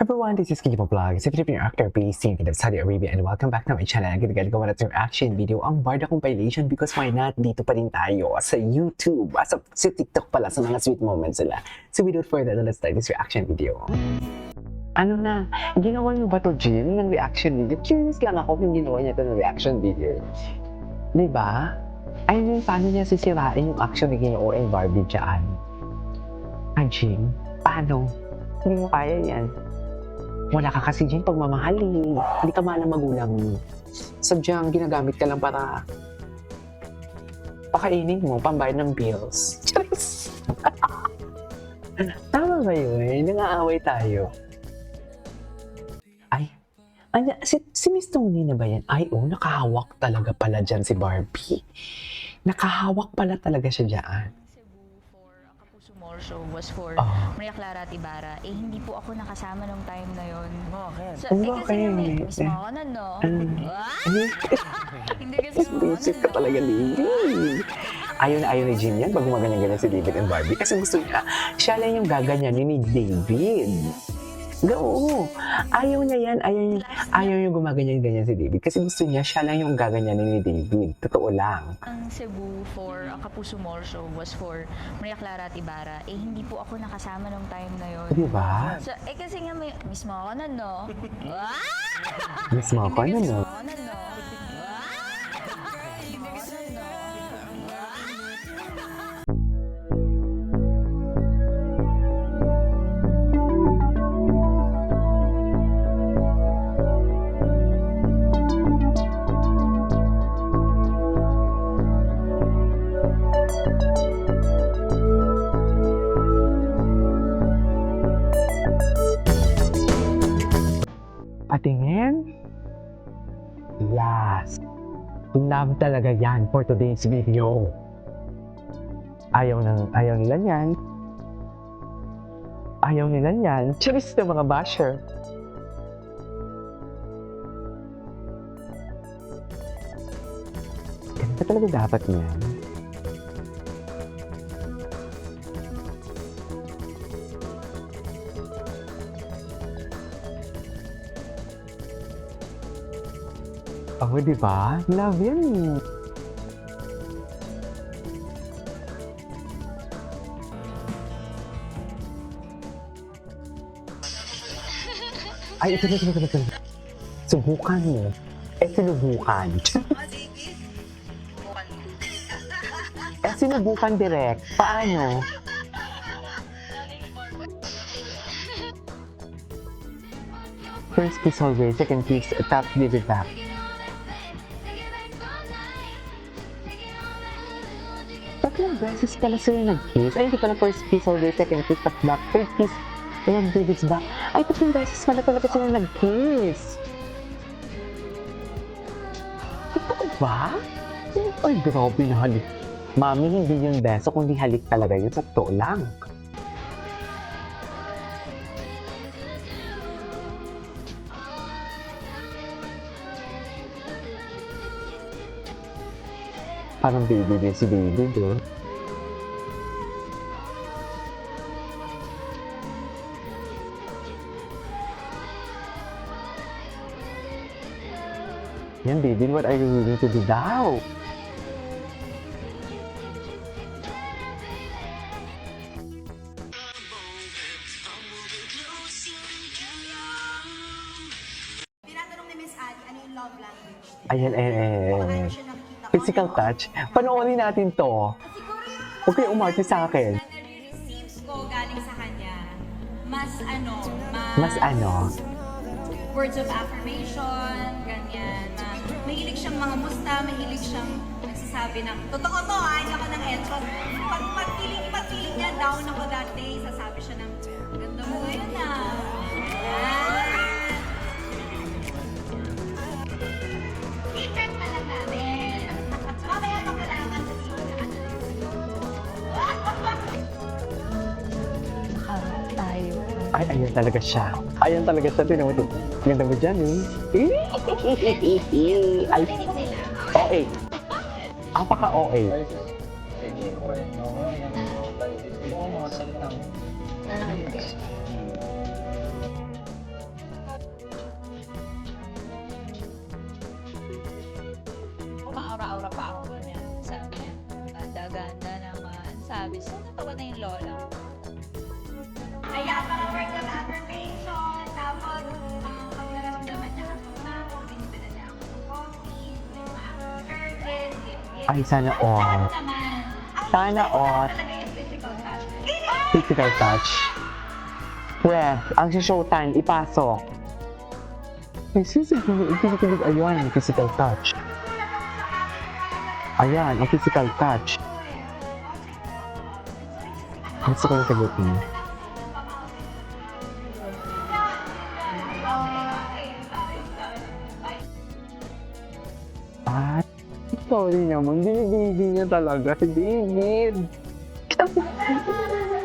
Everyone, this is Kikipo Vlog, si Filipino actor based in Saudi Arabia, and welcome back to my channel. Gagawa na itong reaction video ang Barda compilation because why not, dito pa rin tayo sa YouTube, sa TikTok pala, sa mga sweet moments sila. So without further ado, let's start this reaction video. Ano na, ginawa niyo ba to, Jim, ng reaction video? Curious lang ako kung ginawa niya ito ng reaction video. Diba? Ayun yung paano niya sisirain yung action ni Ginoo and Barbie dyan. Ah, Jim, paano? Hindi mo kaya yan. Wala ka kasi dyan pagmamahali. Hindi ka mahal ng magulang mo. Sadyang ginagamit ka lang para pakainin mo, pambayad ng bills. Charis! Tama ba yun? Nangaaway tayo. Ay, si Miss Tony na ba yan? Ay, nakahawak talaga pala dyan si Barbie. Nakahawak pala talaga siya dyan. Show was for Maria Clara Ibarra. Hindi po ako nakasama nung time na yon. Bakit? So, kasi miss mo ako na, no? Hindi kasi Bullshit ka talaga, David. Ayaw na ayaw ni Jim yan pag gumaganyan-ganyan si David and Barbie kasi gusto niya, siya lang yung gaganyanin ni David. Oo. Ayaw niya yan. Ayaw yung gumaganyan-ganyan si David kasi gusto niya, siya lang yung gaganyanin ni David. Totoo lang. Ang Cebu for ang Kapuso Mall show was for Maria Clara Ibarra. Hindi po ako nakasama nung time na yon. Diba? So, kasi nga may miss mo ako na, no? Miss mo ako na, no? Patingin? Yes! Love talaga yan for today's video. Ayaw nila yan. Ayaw nila yan. Charis na mga basher. Ganito talaga dapat yan. Oh, diba? Love yan eh. Ay, ito. Subukan mo. Sinubukan. Sinubukan direct. Paano? First kiss always, second kiss, top give it back. Tatlong beses pala sila nag-kiss. Ay, hindi pala first kiss always, second kiss, top back, third kiss, ayan, David's back. Ay, tatlong beses pala talaga sila nag-kiss. Ito ba? Ay, grabe na halik. Mami, hindi yung beso, kundi halik talaga yun. Sa totoo lang. Parang baby din si David, eh. Yan, David, what are you willing to do daw? Tinatanong ni Miss Ali, ano yung love language? Ayan. Ano siya nakikita ko? Physical touch. Panoorin natin to. Siguro yung Huwag kayo umarte sa akin. na nare-receives ko galing sa kanya, mas words of affirmation, ganyan. Mahilig siyang mga musta, mahilig siyang nagsasabi ng, totoo to hindi ako ng intro. Pag feeling niya, down ako that day, sasabi siya ng, ganda mo ngayon Secret na lang namin. Mamaya makalaman sa Tayo. Ay, ayan talaga siya. Ayan talaga siya. Tinan mo ito. Ganda mo dyan, eh. Ay, OA. Apaka-OA. Lola. Kaya para words of affirmation, tapos pag naramdaman niya ako na ako, binibila niya ako ng coffee, yung curtain, Ay, sana all. naman. Sana all. Talaga yung physical touch. Physical touch. Breath. Ang showtime, ipasok. Ay, physical, ayun, physical touch. Ayan, ang physical touch. Gusto ko yung sagutin. Ah, sorry naman, binibigay niya talaga si David.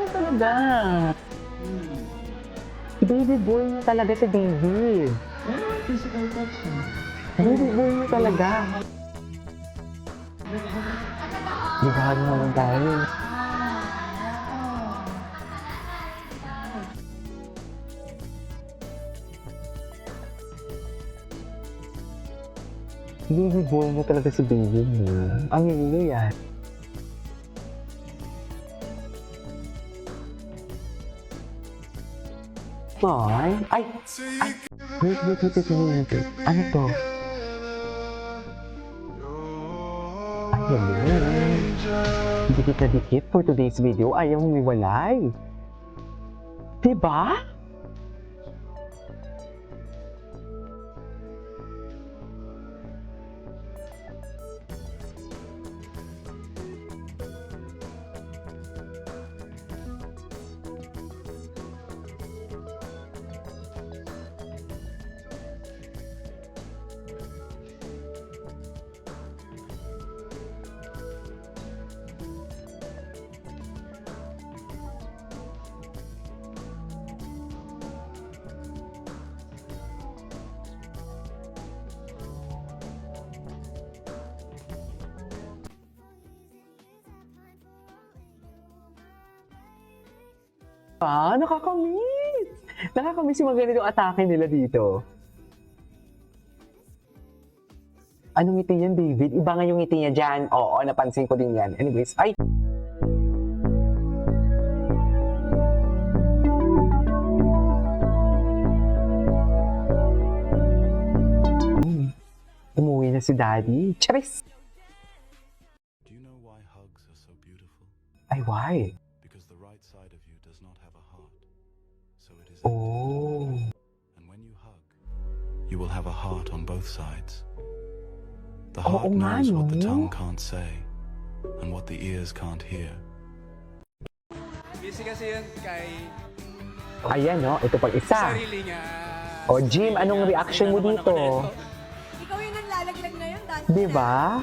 Talaga. Baby boy niya talaga si David. Baby boy niya talaga. Ligahan naman tayo. Baby boy niya talaga si David. Ang ilo yan. Ay! Ay! Ay! Wait. Ano to? Ay, hello. Dikit na dikit for today's video. Ayaw humiwalay. Diba? Nakakamiss! Nakakamiss yung mga ganitong atake nila dito. Anong ngiti yan, David? Iba nga yung ngiti niya dyan. Oo, napansin ko din yan. Anyways, ay! Umuwi na si Daddy. Charis! Do you know why hugs are so beautiful? Ay, why? Because the right side of you does not have a heart. So it is empty. Oh. And when you hug, you will have a heart on both sides. The Oo heart nga, knows what the no? tongue can't say and what the ears can't hear. Busy kasi yun kay Ayan, no? Ito pag isa. sarili niya. O, Jim, anong reaction mo dito? Ikaw yung naglalaglag na yun, dati. Di ba?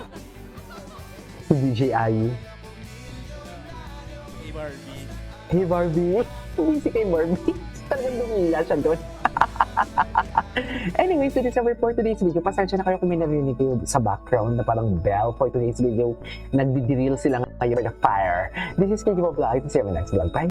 Si DJ Ayu. Hey Barbie. Hey, Barbie. Busy kay Barbie. Talagang dumila siya doon. Anyways, it is over for today's video. Pasensya na kayo kung may narinig kayo sa background na parang bell for today's video. Nagdi-drill sila ngayon by the fire. This is KG Vlog. See you in my next vlog. Bye!